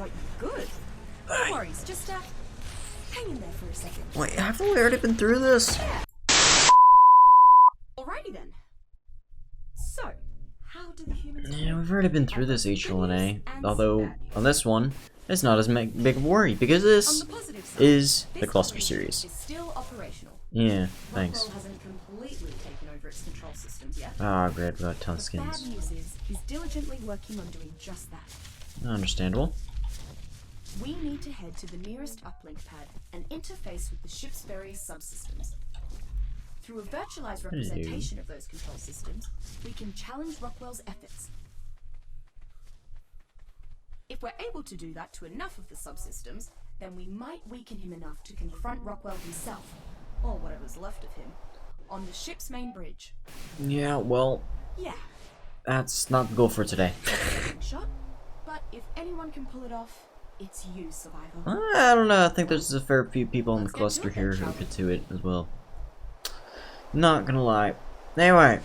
got you good. No worries, just hang in there for a second. Wait, haven't we already been through this? Yeah. Alrighty then. So, how do the humans... Yeah, we've already been through this H1A, and although bad news. on this one, it's not as big of a worry, because On this the positive side, is the this cluster operation series. is still operational. Yeah, thanks. Rockwell hasn't completely taken over its control systems yet. Ah, great, we got ton of The bad skins. news is, he's diligently working on doing just that. Understandable. We need to head to the nearest uplink pad and interface with the ship's various subsystems. Through a virtualized representation of those control systems, we can challenge Rockwell's efforts. If we're able to do that to enough of the subsystems, then we might weaken him enough to confront Rockwell himself, or whatever's left of him, on the ship's main bridge. Yeah, well, Yeah, that's not the goal for today. shot, but if anyone can pull it off, it's you, Survivor. I don't know, I think there's a fair few people in the Let's get cluster to it then, here shall who we? could do it as well. Not gonna lie. Anyway,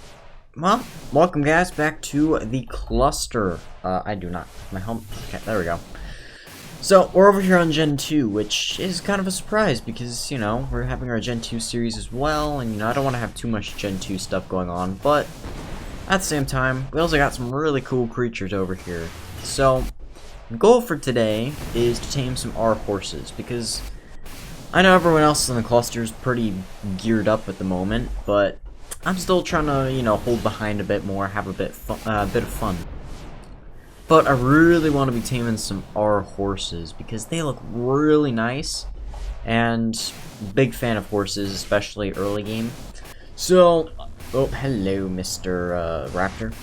well, welcome guys back to the cluster. I do not. My home. Okay, there we go. So, we're over here on Gen 2, which is kind of a surprise because, you know, we're having our Gen 2 series as well, and, you know, I don't want to have too much Gen 2 stuff going on, but at the same time, we also got some really cool creatures over here. So, the goal for today is to tame some R-Horses, because I know everyone else in the cluster is pretty geared up at the moment, but I'm still trying to, you know, hold behind a bit more, have a bit of fun. But I really want to be taming some R-Horses because they look really nice, and big fan of horses, especially early game. So, oh, hello, Mr. Raptor.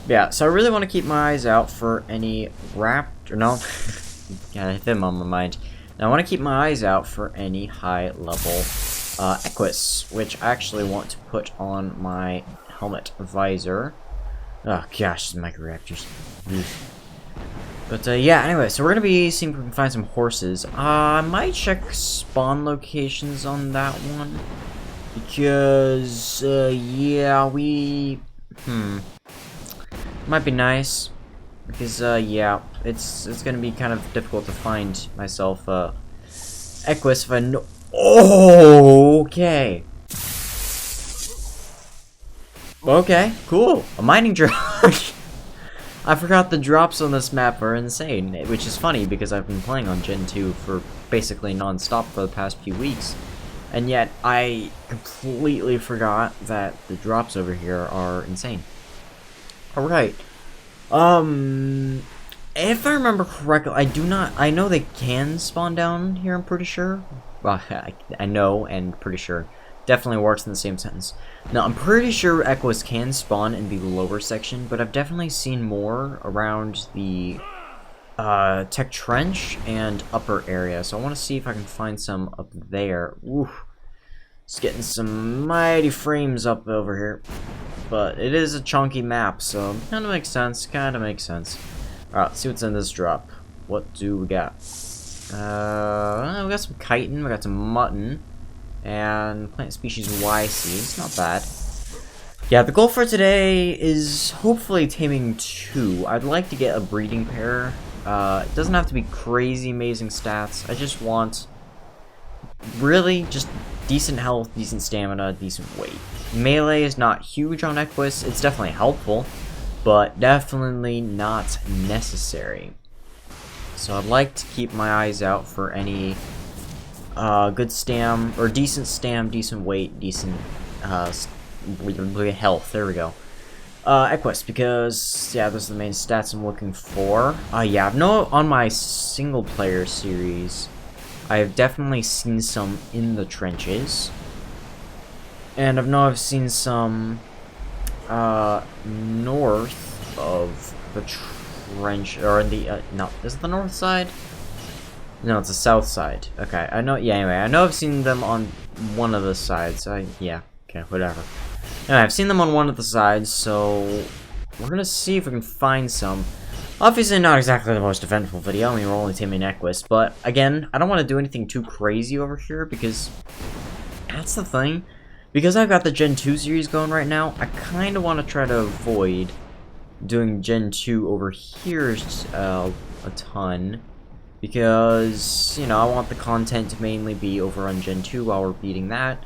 Yeah, so I really want to keep my eyes out for any raptor. No, yeah, I have him on my mind. Now I want to keep my eyes out for any high-level Equus, which I actually want to put on my helmet visor. Oh gosh, these microraptors. But yeah, anyway, so we're gonna be seeing if we can find some horses. I might check spawn locations on that one because yeah, might be nice because yeah, it's gonna be kind of difficult to find myself Equus if I know. Oh, okay. Okay, cool. A mining drop. I forgot the drops on this map are insane, which is funny because I've been playing on Gen 2 for basically non-stop for the past few weeks. And yet, I completely forgot that the drops over here are insane. Alright. If I remember correctly, I know they can spawn down here, I'm pretty sure. Well, I know and pretty sure. Definitely works in the same sentence. Now, I'm pretty sure Equus can spawn in the lower section, but I've definitely seen more around the Tech Trench and upper area, so I want to see if I can find some up there. Ooh, it's getting some mighty frames up over here, but it is a chunky map, so kind of makes sense, Alright, let's see what's in this drop. What do we got? We got some chitin, we got some mutton, and plant species YC. It's not bad. Yeah, the goal for today is hopefully taming 2. I'd like to get a breeding pair. It doesn't have to be crazy amazing stats. I just want really just decent health, decent stamina, decent weight. Melee is not huge on Equus. It's definitely helpful, but definitely not necessary. So I'd like to keep my eyes out for any good stam, or decent stam, decent weight, decent health. There we go. Equus, because yeah, those are the main stats I'm looking for. Yeah, I've known on my single player series, I have definitely seen some in the trenches, and I've seen some north of the trench, or in the no, is it the north side? No, it's the south side. Okay, I know. Yeah, anyway, I know I've seen them on one of the sides. Yeah, okay, whatever. Anyway, I've seen them on one of the sides, so we're gonna see if we can find some. Obviously, not exactly the most eventful video. I mean, we're only taming Equus, but again, I don't want to do anything too crazy over here because that's the thing. Because I've got the Gen 2 series going right now, I kind of want to try to avoid doing Gen 2 over here a ton. because, you know, I want the content to mainly be over on Gen 2 while we're beating that.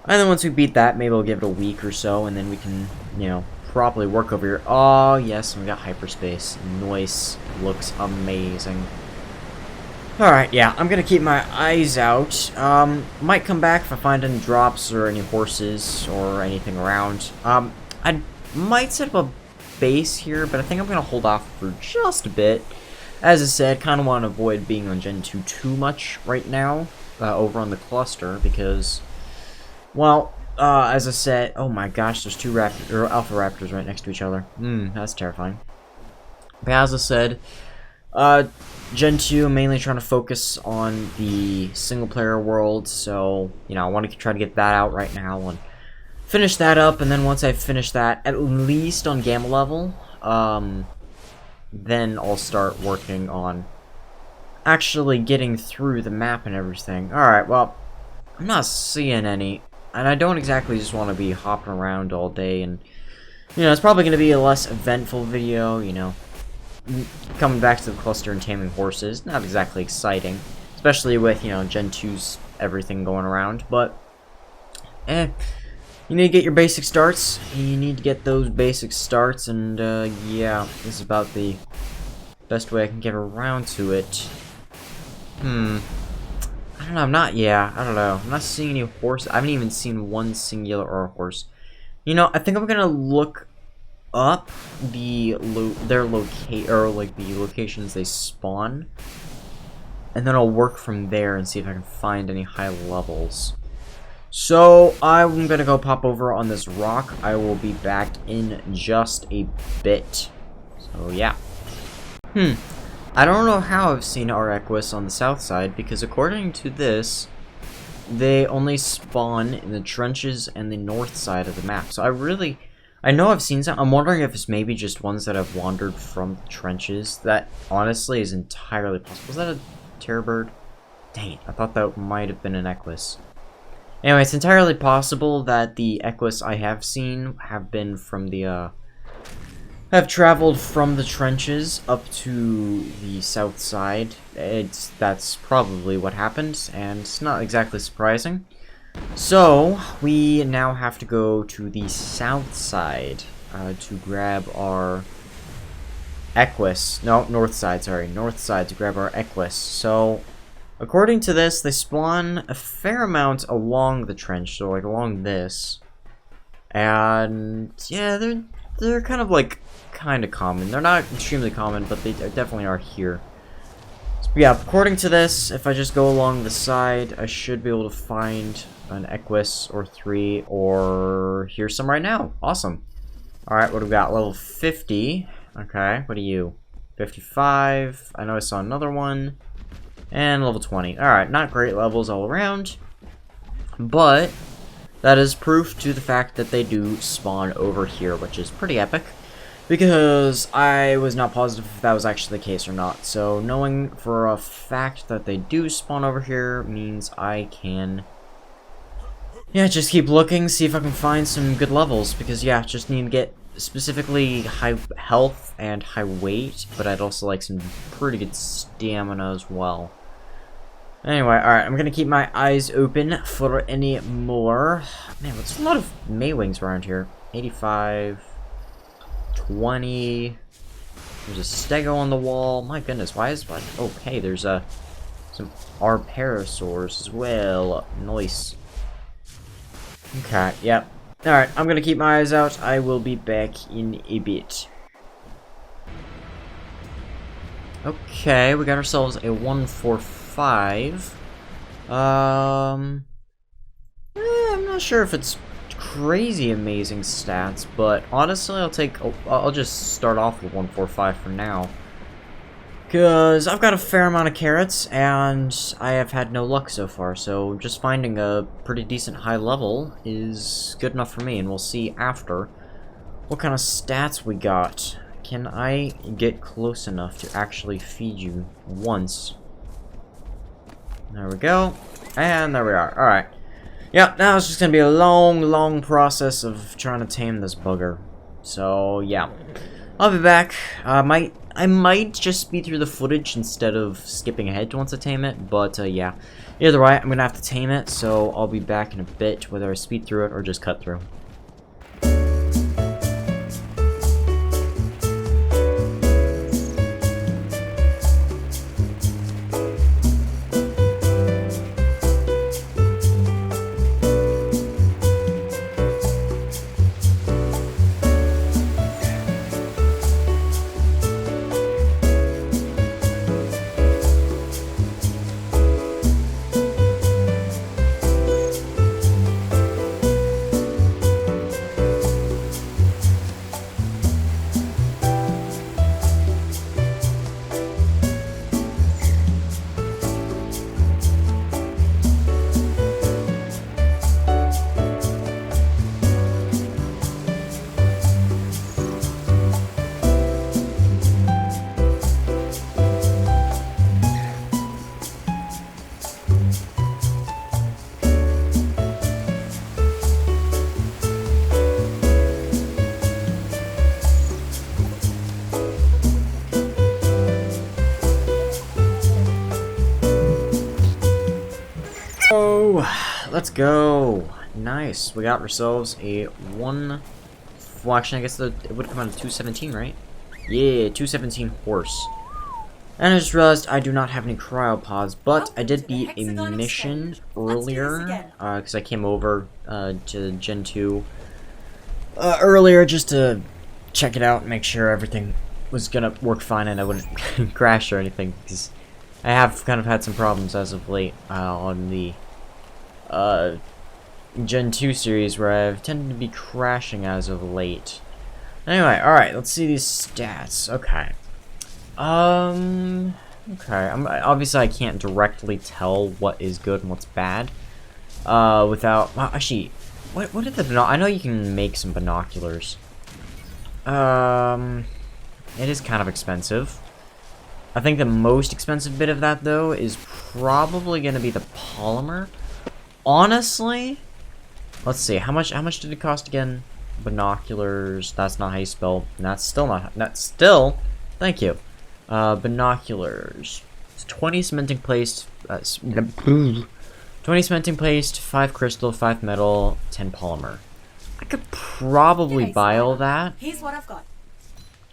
And then once we beat that, maybe we'll give it a week or so, and then we can, you know, properly work over here. Oh, yes, we got hyperspace. Nice. Looks amazing. Alright, yeah, I'm gonna keep my eyes out. Might come back if I find any drops or any horses or anything around. I might set up a base here, but I think I'm gonna hold off for just a bit. As I said, kind of want to avoid being on Gen 2 too much right now, over on the cluster, because, well, as I said, oh my gosh, there's two alpha raptors right next to each other. That's terrifying. But as I said, Gen 2, I'm mainly trying to focus on the single-player world, so, you know, I want to try to get that out right now and finish that up, and then once I finish that, at least on Gamma level, then I'll start working on actually getting through the map and everything. Alright, well, I'm not seeing any, and I don't exactly just want to be hopping around all day, and, you know, it's probably going to be a less eventful video, you know. Coming back to the cluster and taming horses, not exactly exciting, especially with, you know, Gen 2's everything going around, but, you need to get your basic starts. You need to get those basic starts, and, yeah, this is about the best way I can get around to it. I don't know, I don't know. I'm not seeing any horse. I haven't even seen one singular horse. You know, I think I'm gonna look up the locations they spawn, and then I'll work from there and see if I can find any high levels. So I'm gonna go pop over on this rock. I will be back in just a bit. So yeah. I don't know how I've seen R-Equus on the south side, because according to this, they only spawn in the trenches and the north side of the map. So I know I've seen some. I'm wondering if it's maybe just ones that have wandered from the trenches. That honestly is entirely possible. Was that a terror bird? Dang it, I thought that might have been an Equus. Anyway, it's entirely possible that the Equus I have seen have been from the, have traveled from the trenches up to the south side. That's probably what happened, and it's not exactly surprising. So, we now have to go to the south side to grab our Equus. No, north side, sorry. North side to grab our Equus. So, according to this, they spawn a fair amount along the trench, so like along this. And, yeah, they're kind of like, kind of common. They're not extremely common, but they definitely are here. So, yeah, according to this, if I just go along the side, I should be able to find an Equus or 3, or here's some right now. Awesome. Alright, what do we got? Level 50. Okay, what are you? 55. I know I saw another one. And level 20. Alright, not great levels all around, but that is proof to the fact that they do spawn over here, which is pretty epic, because I was not positive if that was actually the case or not. So knowing for a fact that they do spawn over here means I can, yeah, just keep looking, see if I can find some good levels, because yeah, just need to get specifically high health and high weight, but I'd also like some pretty good stamina as well. Anyway, alright, I'm gonna keep my eyes open for any more. Man, there's a lot of Maywings around here. 85, 20. There's a Stego on the wall. My goodness, why is one? Oh, hey, there's some R-Parasaurs as well. Nice. Okay, yep. Alright, I'm gonna keep my eyes out. I will be back in a bit. Okay, we got ourselves a 145. I'm not sure if it's crazy amazing stats, but honestly, I'll just start off with 145 for now. Because I've got a fair amount of carrots, and I have had no luck so far, so just finding a pretty decent high level is good enough for me, and we'll see after what kind of stats we got. Can I get close enough to actually feed you once? There we go, and there we are. Alright. Yep, now it's just gonna be a long process of trying to tame this bugger. So, yeah. I'll be back. I might just speed through the footage instead of skipping ahead to once I tame it, but yeah. Either way, I'm gonna have to tame it, so I'll be back in a bit, whether I speed through it or just cut through. Oh, let's go. Nice. We got ourselves a one. Well, actually, I guess it would come out of 217, right? Yeah, 217 horse. And I just realized I do not have any cryopods, but I did beat a mission earlier, because I came over to Gen 2 earlier just to check it out and make sure everything was gonna work fine and I wouldn't crash or anything, because I have kind of had some problems as of late on the Gen 2 series where I've tended to be crashing as of late. Anyway, alright, let's see these stats. Okay. Okay. Obviously I can't directly tell what is good and what's bad. Without... Well, actually, what are the... I know you can make some binoculars. It is kind of expensive. I think the most expensive bit of that, though, is probably going to be the polymer. Honestly, let's see. How much did it cost again? Binoculars. That's not how you spell. That's still not. That's still. Thank you. Binoculars. It's 20 cementing paste. 20 cementing paste, 5 crystal, 5 metal, 10 polymer. I could probably buy all that. Here's what I've got.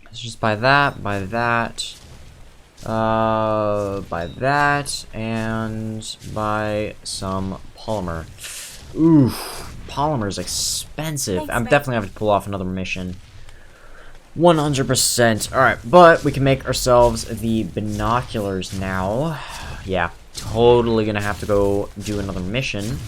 Let's just buy that, buy that, and buy some polymer. Oof, polymer is expensive. Thanks, I'm mate. definitely having to pull off another mission. 100%. Alright, but we can make ourselves the binoculars now. Yeah, totally gonna have to go do another mission.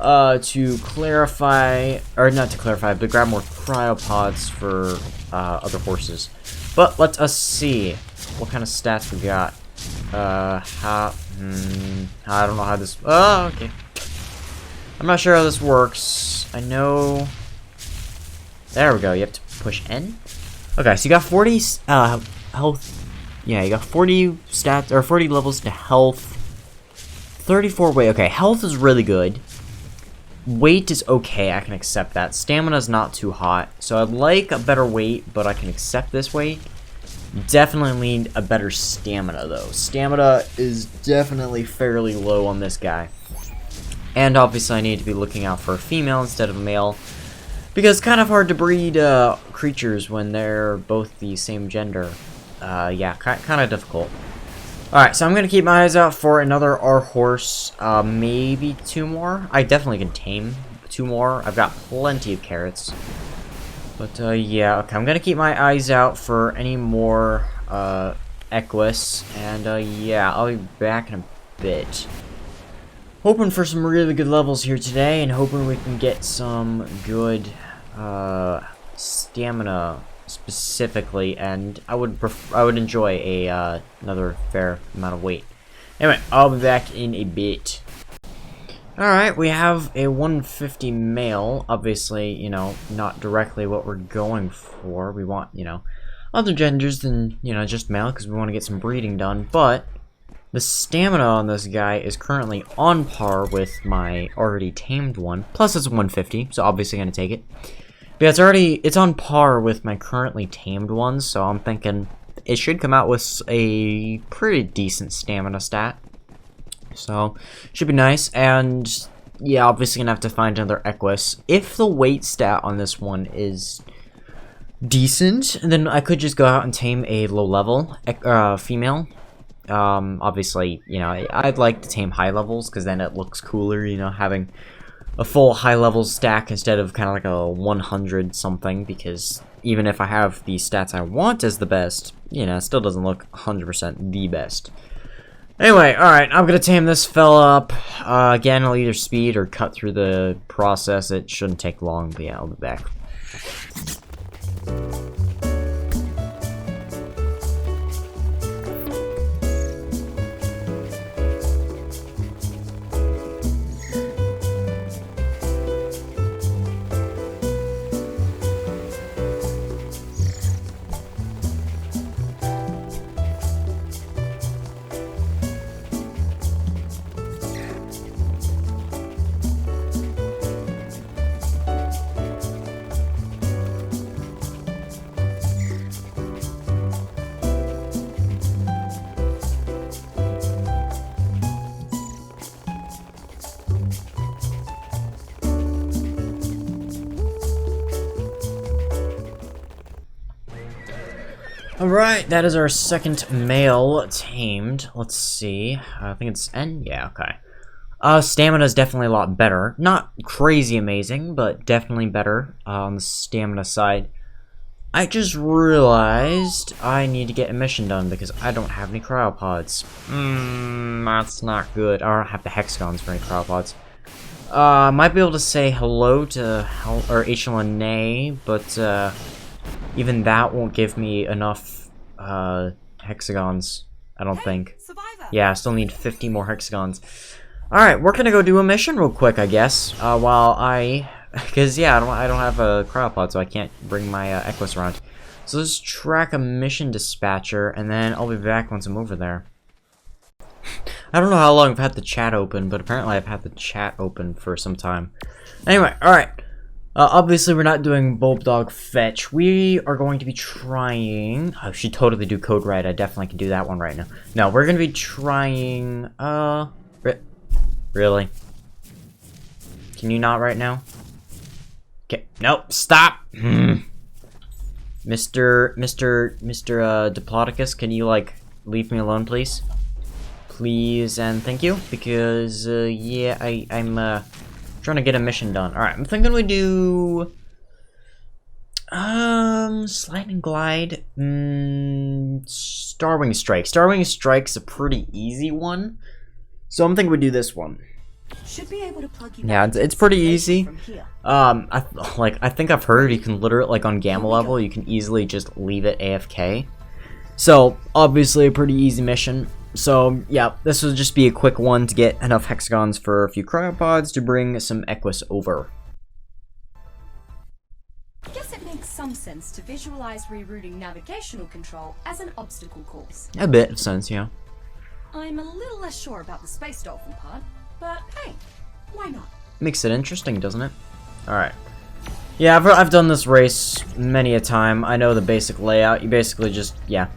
To clarify, or not to clarify, but to grab more cryopods for other horses. But let us see what kind of stats we got. I don't know how this. Oh, okay. I'm not sure how this works. I know. There we go. You have to push N. Okay, so you got 40 health. Yeah, you got 40 stats or 40 levels to health. 34 weight. Okay, health is really good. Weight is okay, I can accept that. Stamina's not too hot, so I'd like a better weight, but I can accept this weight. Definitely need a better stamina, though. Stamina is definitely fairly low on this guy. And obviously I need to be looking out for a female instead of a male, because it's kind of hard to breed creatures when they're both the same gender. Yeah, kind of difficult. Alright, so I'm going to keep my eyes out for another R-Horse, maybe 2 more. I definitely can tame 2 more. I've got plenty of carrots. But, yeah, okay, I'm going to keep my eyes out for any more, Equus. And, yeah, I'll be back in a bit. Hoping for some really good levels here today, and hoping we can get some good, stamina specifically, and I would enjoy a another fair amount of weight. Anyway, I'll be back in a bit. Alright, we have a 150 male. Obviously, you know, not directly what we're going for. We want, you know, other genders than, you know, just male, because we want to get some breeding done, but the stamina on this guy is currently on par with my already tamed one, plus it's 150, so obviously gonna take it. Yeah, it's on par with my currently tamed ones, so I'm thinking it should come out with a pretty decent stamina stat. So, should be nice. And, yeah, obviously gonna have to find another Equus. If the weight stat on this one is decent, then I could just go out and tame a low-level female. Obviously, you know, I'd like to tame high levels, because then it looks cooler, you know, having a full high-level stack instead of kind of like a 100 something, because even if I have the stats I want as the best, you know, it still doesn't look 100% the best. Anyway, alright, I'm gonna tame this fella up. Again, I'll either speed or cut through the process. It shouldn't take long, but yeah, I'll be back. Alright, that is our second male tamed. Let's see. I think it's N? Yeah, okay. Stamina is definitely a lot better. Not crazy amazing, but definitely better on the stamina side. I just realized I need to get a mission done because I don't have any cryopods. That's not good. I don't have the hexagons for any cryopods. Might be able to say hello to Echelon, but even that won't give me enough hexagons, I don't think. Survivor. Yeah, I still need 50 more hexagons. Alright, we're gonna go do a mission real quick, I guess, while because yeah, I don't have a cryopod, so I can't bring my Equus around. So let's track a mission dispatcher, and then I'll be back once I'm over there. I don't know how long I've had the chat open, but apparently I've had the chat open for some time. Anyway, alright. Obviously, we're not doing Bulldog Fetch. We are going to be trying... I should totally do Code Red. I definitely can do that one right now. No, we're going to be trying... Really? Can you not right now? Okay, nope, stop! Mr. Diplodocus, can you, like, leave me alone, please? Please and thank you, because, yeah, I'm trying to get a mission done. Alright, I'm thinking we do... Slide and Glide. Starwing Strike. Starwing Strike's a pretty easy one, so I'm thinking we do this one. Should be able to plug you Yeah, back it's pretty to the easy. from here. I think I've heard you can literally, like, on Gamma level, you can easily just leave it AFK. So, obviously a pretty easy mission. So, yeah, this will just be a quick one to get enough hexagons for a few cryopods to bring some Equus over. I guess it makes some sense to visualize rerouting navigational control as an obstacle course. A bit of sense, yeah. I'm a little less sure about the space dolphin part, but hey, why not? Makes it interesting, doesn't it? Alright. Yeah, I've done this race many a time. I know the basic layout. You basically just, yeah.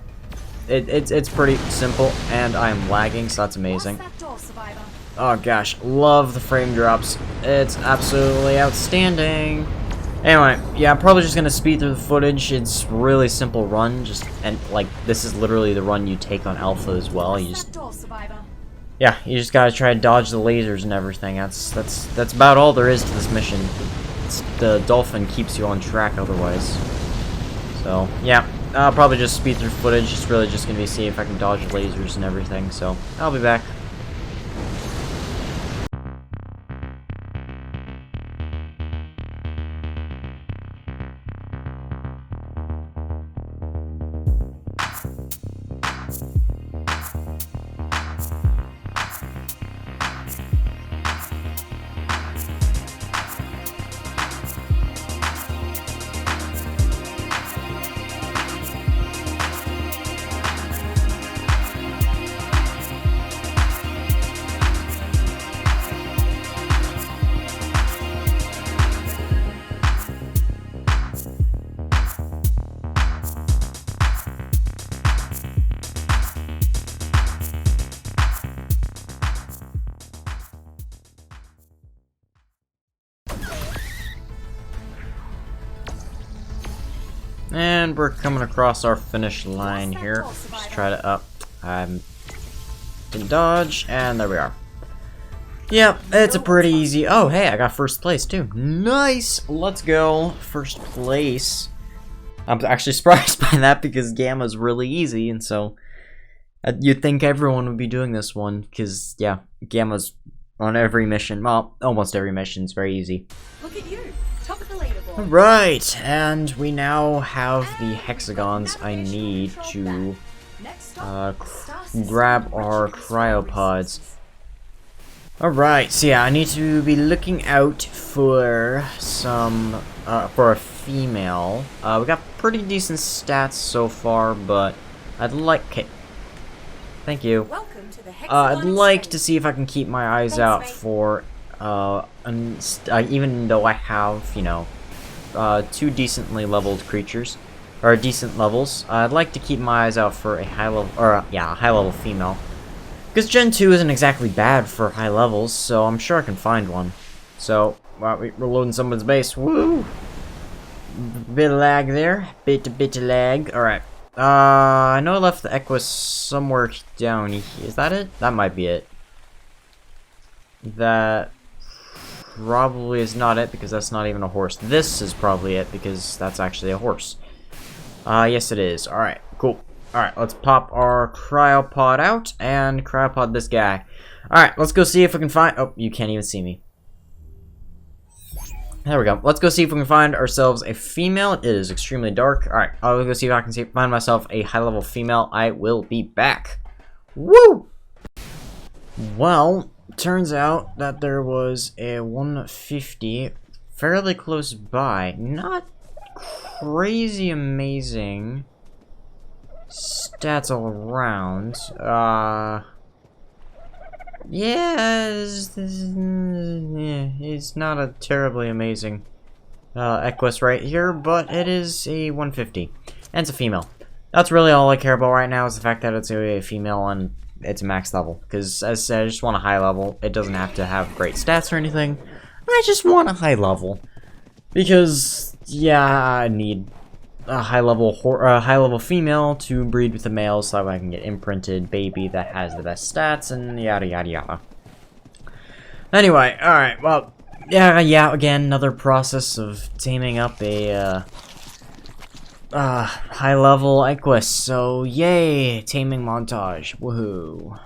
It's pretty simple, and I'm lagging, so that's amazing. What's that door, Survivor? Oh gosh, love the frame drops. It's absolutely outstanding. Anyway, yeah, I'm probably just gonna speed through the footage. It's really simple run, and like this is literally the run you take on Alpha as well. You What's just that door, Survivor? yeah, you just gotta try to dodge the lasers and everything. That's about all there is to this mission. The dolphin keeps you on track otherwise. So yeah, I'll probably just speed through footage. It's really just gonna be see if I can dodge lasers and everything. So I'll be back. And we're coming across our finish line here. Just try to up. Didn't dodge, and there we are. Yep, it's a pretty easy. Oh, hey, I got first place too. Nice. Let's go. First place. I'm actually surprised by that because Gamma's really easy, and so you'd think everyone would be doing this one because yeah, Gamma's on every mission. Well, almost every mission is very easy. Look at you, top of the leaderboard. Right, and we now have the hexagons I need to grab our cryopods. Alright, so yeah, I need to be looking out for some, for a female. We got pretty decent stats so far, but I'd like... Okay. Thank you. Welcome to the I'd like to see if I can keep my eyes out for, even though I have, you know, 2 decently leveled creatures, or decent levels, I'd like to keep my eyes out for a high level, or yeah, a high level female. Because Gen 2 isn't exactly bad for high levels, so I'm sure I can find one. So, well, we're loading someone's base. Woo! Bit of lag there. Bit of lag. Alright. I know I left the Equus somewhere down here. Is that it? That might be it. That probably is not it, because that's not even a horse. This is probably it, because that's actually a horse. Yes it is. Alright, cool. Alright, let's pop our cryopod out, and cryopod this guy. Alright, let's go see if we can find... Oh, you can't even see me. There we go. Let's go see if we can find ourselves a female. It is extremely dark. Alright, I'll go see if I can find myself a high-level female. I will be back. Woo! Well, turns out that there was a 150 fairly close by. Not crazy amazing stats all around. Yeah, it's not a terribly amazing Equus right here, but it is a 150. And it's a female. That's really all I care about right now, is the fact that it's a female and it's max level. Because, as I said, I just want a high level. It doesn't have to have great stats or anything. I just want a high level. Because, yeah, I need a high level female to breed with the male so that I can get imprinted baby that has the best stats and yada yada yada. Anyway, alright, well, yeah, again, another process of taming up a high level Equus, so yay, taming montage, woohoo.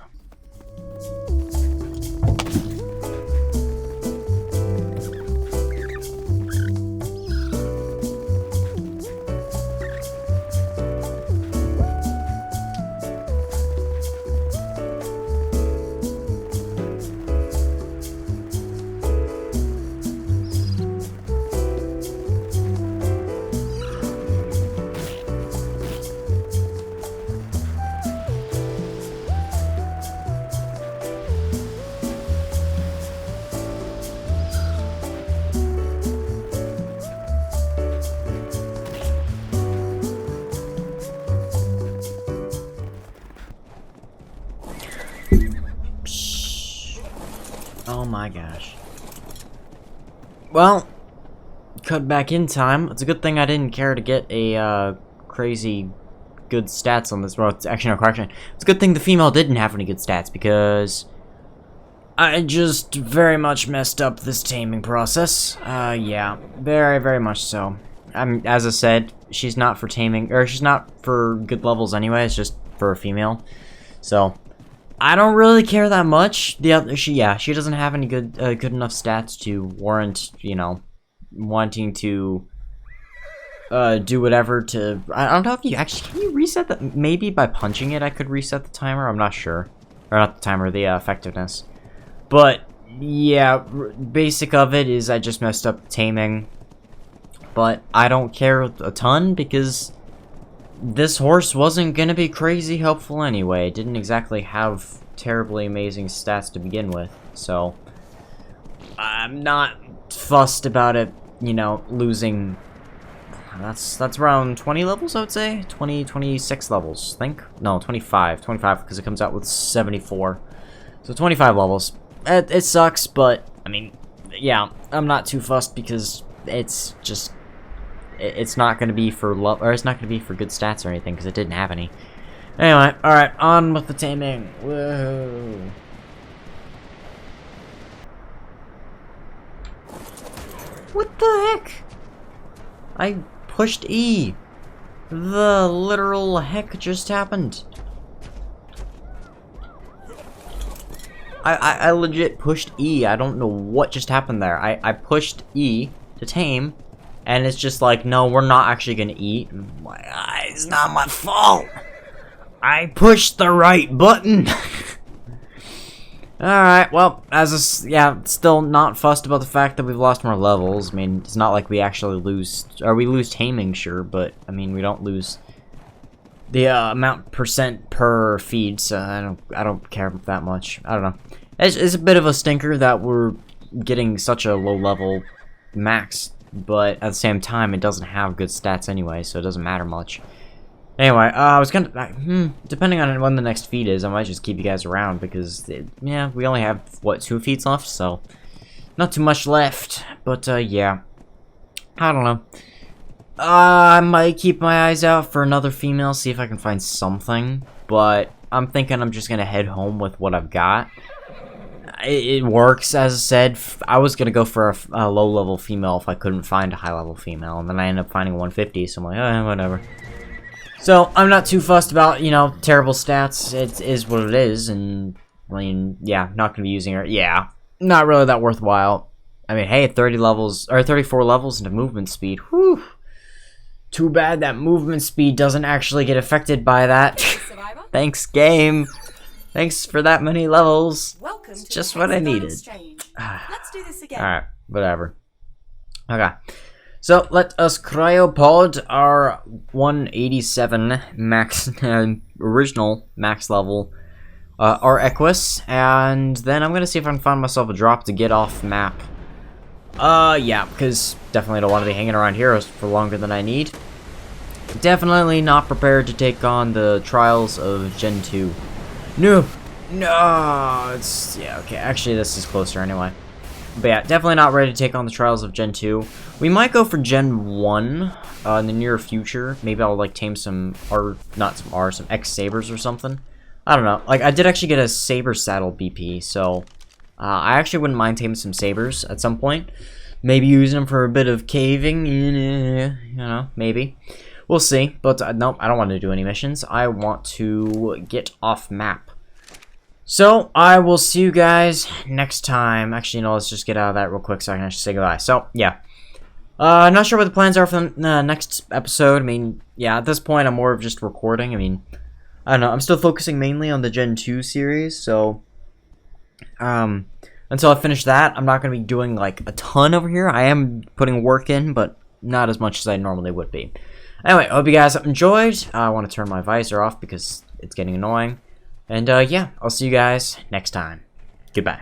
Oh my gosh. Well, cut back in time. It's a good thing I didn't care to get a crazy good stats on this. Well, it's actually no correction. It's a good thing the female didn't have any good stats because I just very much messed up this taming process. Yeah, very, very much so. As I said, she's not for taming, or she's not for good levels anyway. It's just for a female. So I don't really care that much. She doesn't have any good enough stats to warrant, you know, wanting to do whatever to. I don't know if you actually can you reset that. Maybe by punching it, I could reset the timer. I'm not sure, or not the timer, the effectiveness. But yeah, basic of it is I just messed up taming, but I don't care a ton because this horse wasn't gonna be crazy helpful anyway. It didn't exactly have terribly amazing stats to begin with, so I'm not fussed about it, you know, losing. That's around 20 levels, I would say. 26 levels, I think. No, 25 because it comes out with 74. So 25 levels. It sucks, but I mean, yeah, I'm not too fussed because it's just it's not going to be for love, or it's not going to be for good stats or anything, because it didn't have any. Anyway, alright, on with the taming. Whoa. What the heck? I pushed E. The literal heck just happened. I legit pushed E. I don't know what just happened there. I pushed E to tame, and it's just like, no, we're not actually gonna eat. It's not my fault. I pushed the right button. Alright, well, still not fussed about the fact that we've lost more levels. I mean, it's not like we actually lose, or we lose taming, sure, but, I mean, we don't lose the amount percent per feed, so I don't care that much. I don't know. It's a bit of a stinker that we're getting such a low level max, but at the same time, it doesn't have good stats anyway, so it doesn't matter much. Anyway, I was gonna, depending on when the next feed is, I might just keep you guys around, because, yeah, we only have, what, 2 feeds left, so not too much left, but, yeah, I don't know. I might keep my eyes out for another female, see if I can find something, but I'm thinking I'm just gonna head home with what I've got. It works, as I said. I was gonna go for a low-level female if I couldn't find a high-level female, and then I ended up finding 150, so I'm like, whatever. So, I'm not too fussed about, you know, terrible stats. It is what it is, and, I mean, yeah, not gonna be using her. Yeah, not really that worthwhile. I mean, hey, 30 levels, or 34 levels into movement speed. Whew. Too bad that movement speed doesn't actually get affected by that. Thanks, game. Thanks for that many levels. Welcome to just what I needed. Let's do this again. Alright, whatever. Okay. So, let us cryopod our 187 max, original max level R-Equus, and then I'm gonna see if I can find myself a drop to get off map. Yeah, because definitely don't want to be hanging around here for longer than I need. Definitely not prepared to take on the trials of Gen 2. No! No! It's, yeah, okay, actually this is closer anyway. But yeah, definitely not ready to take on the trials of Gen 2. We might go for Gen 1 in the near future. Maybe I'll, like, tame some some X Sabers or something. I don't know. Like, I did actually get a Saber Saddle BP, so I actually wouldn't mind taming some Sabers at some point. Maybe using them for a bit of caving, you know, maybe. We'll see, but nope, I don't want to do any missions. I want to get off map. So, I will see you guys next time. Actually, no, let's just get out of that real quick so I can actually say goodbye. So, yeah. Not sure what the plans are for the next episode. I mean, yeah, at this point, I'm more of just recording. I mean, I don't know. I'm still focusing mainly on the Gen 2 series, so until I finish that, I'm not going to be doing, like, a ton over here. I am putting work in, but not as much as I normally would be. Anyway, I hope you guys have enjoyed. I want to turn my visor off because it's getting annoying. And, yeah, I'll see you guys next time. Goodbye.